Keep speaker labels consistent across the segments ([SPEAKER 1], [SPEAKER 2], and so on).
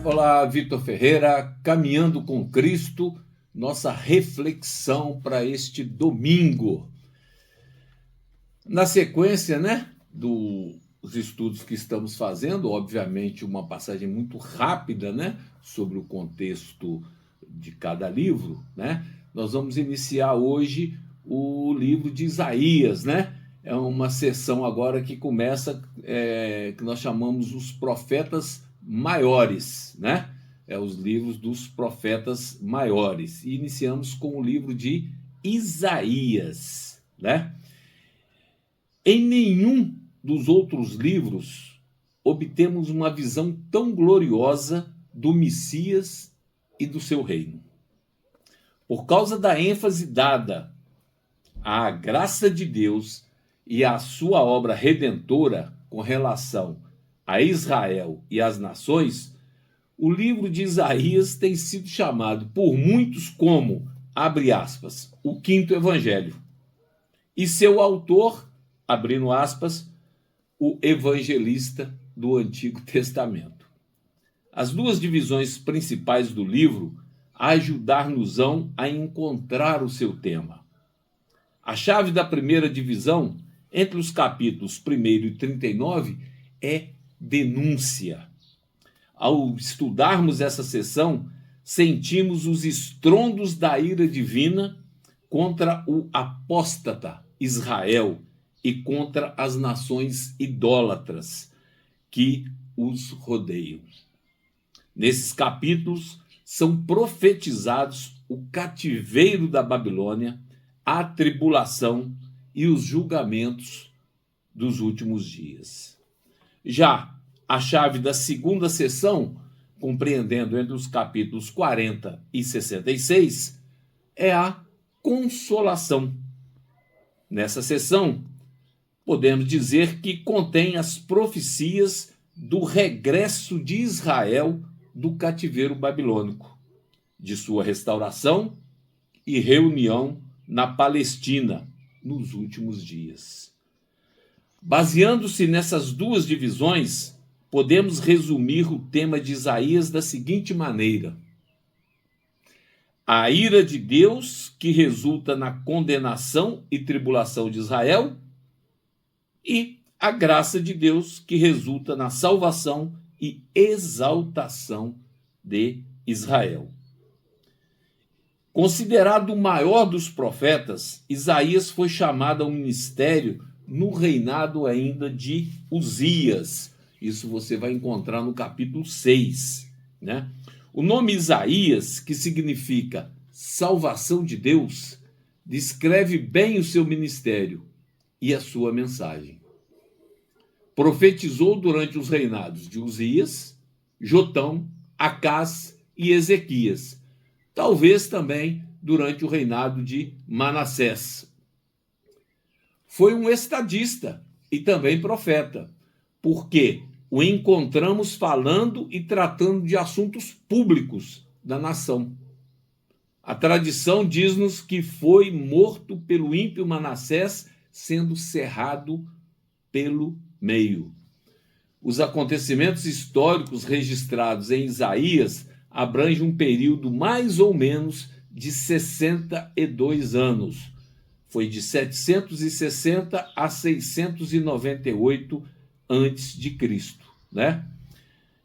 [SPEAKER 1] Olá, Vitor Ferreira, Caminhando com Cristo, nossa reflexão para este domingo. Na sequência, dos estudos que estamos fazendo, obviamente uma passagem muito rápida, sobre o contexto de cada livro, nós vamos iniciar hoje o livro de Isaías, É uma sessão agora que começa, que nós chamamos os profetas maiores, os livros dos profetas maiores. E iniciamos com o livro de Isaías, Em nenhum dos outros livros obtemos uma visão tão gloriosa do Messias e do seu reino. Por causa da ênfase dada à graça de Deus e à sua obra redentora com relação a Israel e às nações, o livro de Isaías tem sido chamado por muitos como, abre aspas, o quinto evangelho. E seu autor, abrindo aspas, o evangelista do Antigo Testamento. As duas divisões principais do livro ajudar-nos-ão a encontrar o seu tema. A chave da primeira divisão, entre os capítulos 1 e 39, é denúncia. Ao estudarmos essa seção, sentimos os estrondos da ira divina contra o apóstata Israel e contra as nações idólatras que os rodeiam. Nesses capítulos são profetizados o cativeiro da Babilônia, a tribulação e os julgamentos dos últimos dias. Já a chave da segunda sessão, compreendendo entre os capítulos 40 e 66, é a consolação. Nessa sessão, podemos dizer que contém as profecias do regresso de Israel do cativeiro babilônico, de sua restauração e reunião na Palestina nos últimos dias. Baseando-se nessas duas divisões, podemos resumir o tema de Isaías da seguinte maneira: a ira de Deus que resulta na condenação e tribulação de Israel e a graça de Deus que resulta na salvação e exaltação de Israel. Considerado o maior dos profetas, Isaías foi chamado ao ministério no reinado ainda de Uzias. Isso você vai encontrar no capítulo 6. O nome Isaías, que significa salvação de Deus, descreve bem o seu ministério e a sua mensagem. Profetizou durante os reinados de Uzias, Jotão, Acás e Ezequias, talvez também durante o reinado de Manassés. Foi um estadista e também profeta, porque o encontramos falando e tratando de assuntos públicos da nação. A tradição diz-nos que foi morto pelo ímpio Manassés, sendo cerrado pelo meio. Os acontecimentos históricos registrados em Isaías abrangem um período mais ou menos de 62 anos. Foi de 760 a 698 a.C.,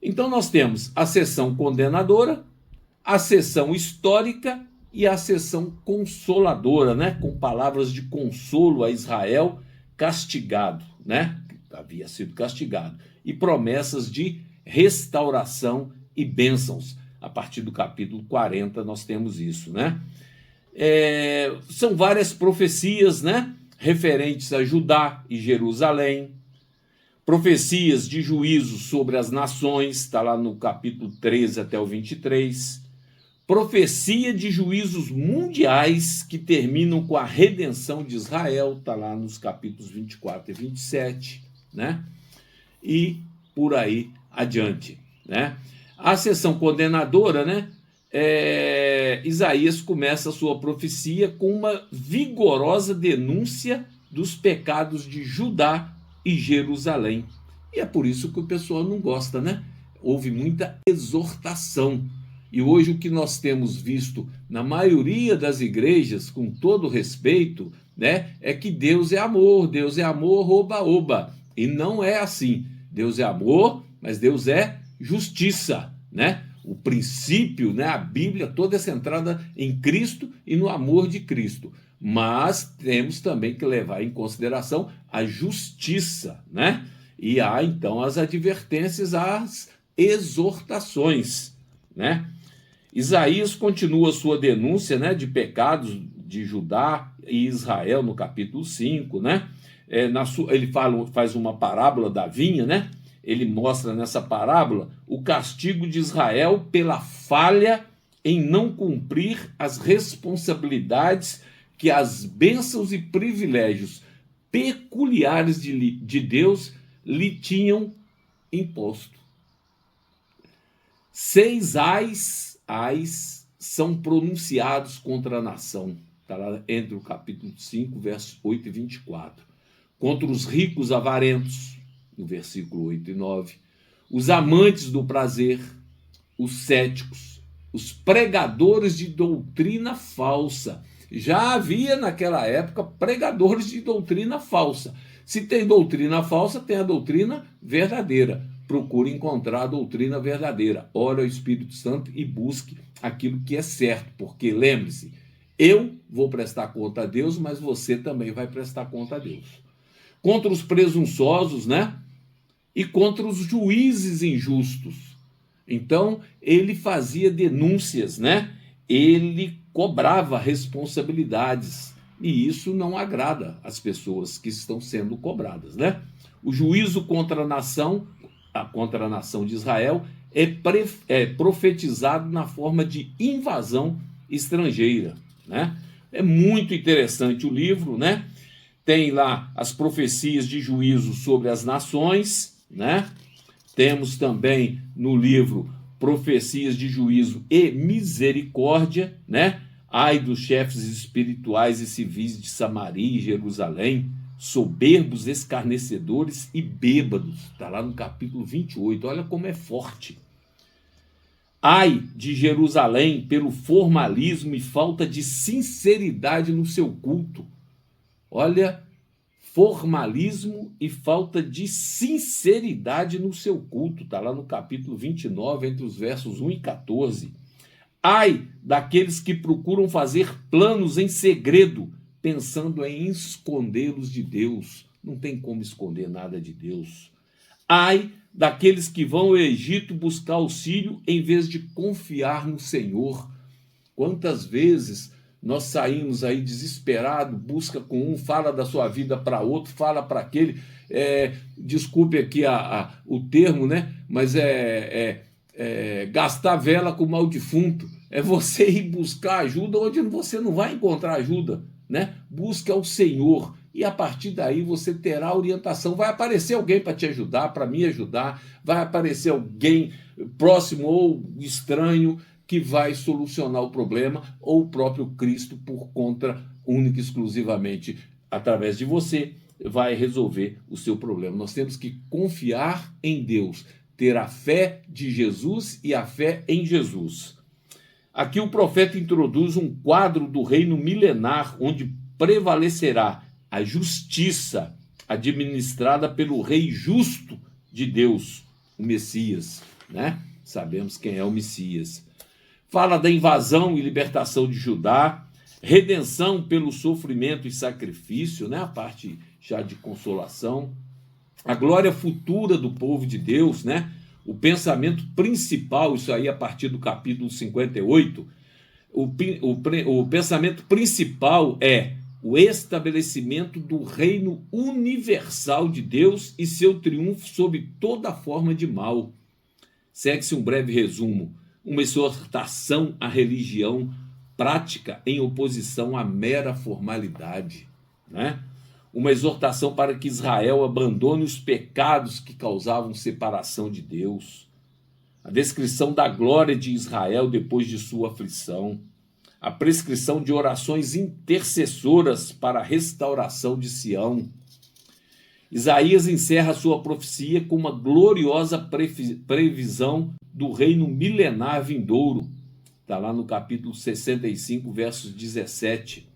[SPEAKER 1] Então nós temos a seção condenadora, a seção histórica e a seção consoladora, com palavras de consolo a Israel castigado, havia sido castigado, e promessas de restauração e bênçãos. A partir do capítulo 40 nós temos isso, São várias profecias, referentes a Judá e Jerusalém, profecias de juízo sobre as nações, está lá no capítulo 13 até o 23, profecia de juízos mundiais que terminam com a redenção de Israel, está lá nos capítulos 24 e 27, e por aí adiante, A seção condenadora, Isaías começa a sua profecia com uma vigorosa denúncia dos pecados de Judá e Jerusalém. E é por isso que o pessoal não gosta, houve muita exortação. E hoje o que nós temos visto na maioria das igrejas, com todo respeito, né, é que Deus é amor, oba, oba. E não é assim. Deus é amor, mas Deus é justiça, né? O princípio, né, a Bíblia toda é centrada em Cristo e no amor de Cristo. Mas temos também que levar em consideração a justiça, né? E há, então, as advertências, as exortações, né? Isaías continua sua denúncia, né, de pecados de Judá e Israel no capítulo 5, né? Ele faz uma parábola da vinha, né? Ele mostra nessa parábola o castigo de Israel pela falha em não cumprir as responsabilidades que as bênçãos e privilégios peculiares de Deus lhe tinham imposto. 6 ais são pronunciados contra a nação. Está lá entre o capítulo 5, versos 8 e 24. Contra os ricos avarentos, no versículo 8 e 9. Os amantes do prazer, os céticos, os pregadores de doutrina falsa. Já havia naquela época pregadores de doutrina falsa. Se tem doutrina falsa, tem a doutrina verdadeira. Procure encontrar a doutrina verdadeira. Ore ao Espírito Santo e busque aquilo que é certo. Porque, lembre-se, eu vou prestar conta a Deus, mas você também vai prestar conta a Deus. Contra os presunçosos, né? E contra os juízes injustos. Então, ele fazia denúncias, né? Ele cobrava responsabilidades. E isso não agrada as pessoas que estão sendo cobradas, né? O juízo contra a nação de Israel é profetizado na forma de invasão estrangeira, né? É muito interessante o livro, né? Tem lá as profecias de juízo sobre as nações, né? Temos também no livro profecias de juízo e misericórdia, né? Ai dos chefes espirituais e civis de Samaria e Jerusalém, soberbos, escarnecedores e bêbados. Está lá no capítulo 28. Olha como é forte. Ai de Jerusalém pelo formalismo e falta de sinceridade no seu culto. Olha, formalismo e falta de sinceridade no seu culto. Está lá no capítulo 29, entre os versos 1 e 14. Ai daqueles que procuram fazer planos em segredo, pensando em escondê-los de Deus. Não tem como esconder nada de Deus. Ai daqueles que vão ao Egito buscar auxílio em vez de confiar no Senhor. Quantas vezes nós saímos aí desesperados, busca com um, fala da sua vida para outro, fala para aquele, desculpe aqui o termo, né? Mas gastar vela com o mal defunto. É você ir buscar ajuda onde você não vai encontrar ajuda, né? Busca o Senhor e a partir daí você terá orientação. Vai aparecer alguém para te ajudar, para me ajudar, vai aparecer alguém próximo ou estranho que vai solucionar o problema, ou o próprio Cristo, por conta única e exclusivamente através de você, vai resolver o seu problema. Nós temos que confiar em Deus, ter a fé de Jesus e a fé em Jesus. Aqui o profeta introduz um quadro do reino milenar, onde prevalecerá a justiça administrada pelo rei justo de Deus, o Messias, né? Sabemos quem é o Messias. Fala da invasão e libertação de Judá, redenção pelo sofrimento e sacrifício, né? A parte já de consolação, a glória futura do povo de Deus, né? O pensamento principal, isso aí a partir do capítulo 58, o pensamento principal é o estabelecimento do reino universal de Deus e seu triunfo sobre toda forma de mal. Segue-se um breve resumo, uma exortação à religião prática em oposição à mera formalidade, né? Uma exortação para que Israel abandone os pecados que causavam separação de Deus, a descrição da glória de Israel depois de sua aflição, a prescrição de orações intercessoras para a restauração de Sião, Isaías encerra a sua profecia com uma gloriosa previsão do reino milenar vindouro. Está lá no capítulo 65, versos 17.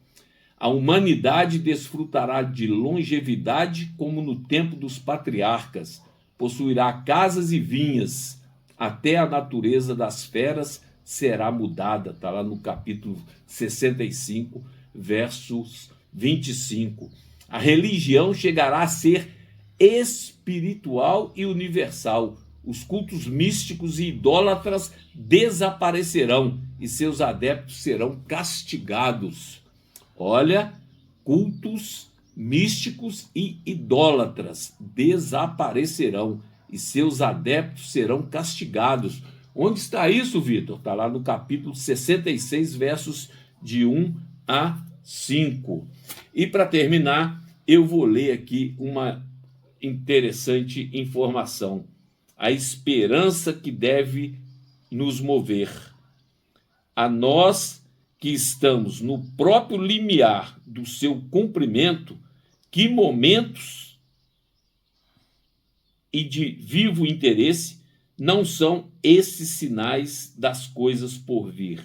[SPEAKER 1] A humanidade desfrutará de longevidade como no tempo dos patriarcas. Possuirá casas e vinhas. Até a natureza das feras será mudada. Está lá no capítulo 65, versos 25. A religião chegará a ser espiritual e universal. Os cultos místicos e idólatras desaparecerão e seus adeptos serão castigados. Olha, cultos místicos e idólatras desaparecerão e seus adeptos serão castigados. Onde está isso, Vitor? Está lá no capítulo 66, versos de 1 a 5. E para terminar, eu vou ler aqui uma interessante informação. A esperança que deve nos mover. A nós que estamos no próprio limiar do seu cumprimento, que momentos e de vivo interesse não são esses sinais das coisas por vir.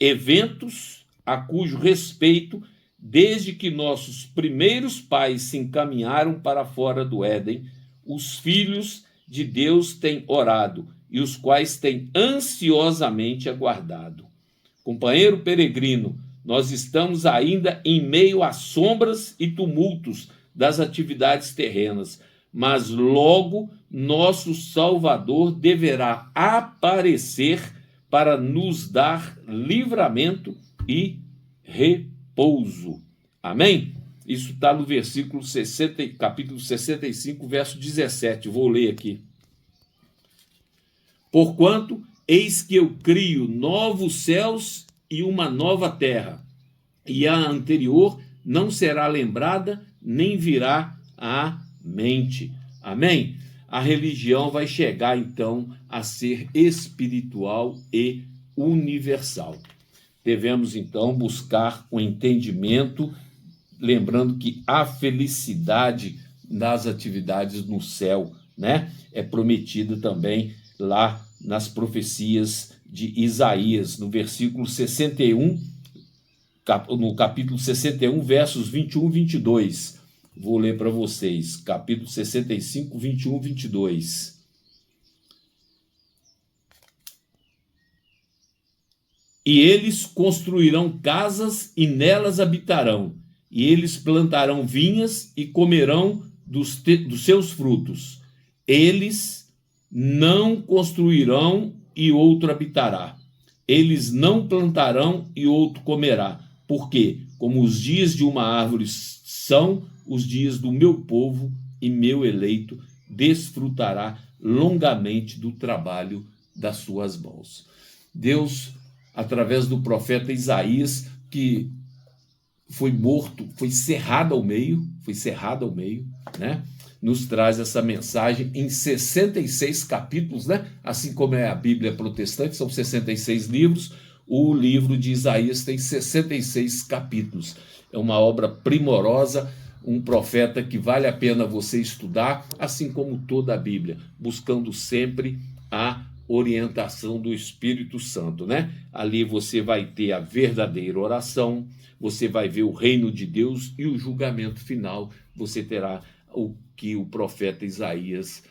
[SPEAKER 1] Eventos a cujo respeito, desde que nossos primeiros pais se encaminharam para fora do Éden, os filhos de Deus têm orado e os quais têm ansiosamente aguardado. Companheiro peregrino, nós estamos ainda em meio às sombras e tumultos das atividades terrenas, mas logo nosso Salvador deverá aparecer para nos dar livramento e repouso. Amém? Isso está no versículo 60, capítulo 65, verso 17. Vou ler aqui. Porquanto, eis que eu crio novos céus e uma nova terra, e a anterior não será lembrada, nem virá à mente. Amém? A religião vai chegar, então, a ser espiritual e universal. Devemos, então, buscar o entendimento, lembrando que a felicidade nas atividades no céu, né, é prometida também lá nas profecias de Isaías, no versículo 61, no capítulo 61, versos 21 e 22. Vou ler para vocês, capítulo 65, 21 e 22. E eles construirão casas e nelas habitarão, e eles plantarão vinhas e comerão dos seus frutos. Eles não construirão e outro habitará. Eles não plantarão e outro comerá. Porque, como os dias de uma árvore são os dias do meu povo, e meu eleito desfrutará longamente do trabalho das suas mãos. Deus, através do profeta Isaías, que foi morto, foi cerrado ao meio, né? Nos traz essa mensagem em 66 capítulos, né? Assim como é a Bíblia protestante, são 66 livros, o livro de Isaías tem 66 capítulos. É uma obra primorosa, um profeta que vale a pena você estudar, assim como toda a Bíblia, buscando sempre a orientação do Espírito Santo, né? Ali você vai ter a verdadeira oração, você vai ver o reino de Deus e o julgamento final, você terá o que o profeta Isaías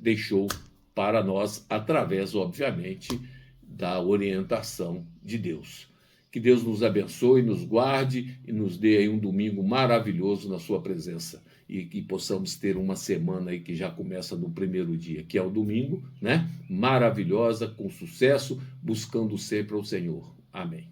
[SPEAKER 1] deixou para nós, através, obviamente, da orientação de Deus. Que Deus nos abençoe, nos guarde e nos dê aí um domingo maravilhoso na sua presença. E que possamos ter uma semana aí que já começa no primeiro dia, que é o domingo, né? Maravilhosa, com sucesso, buscando sempre o Senhor. Amém.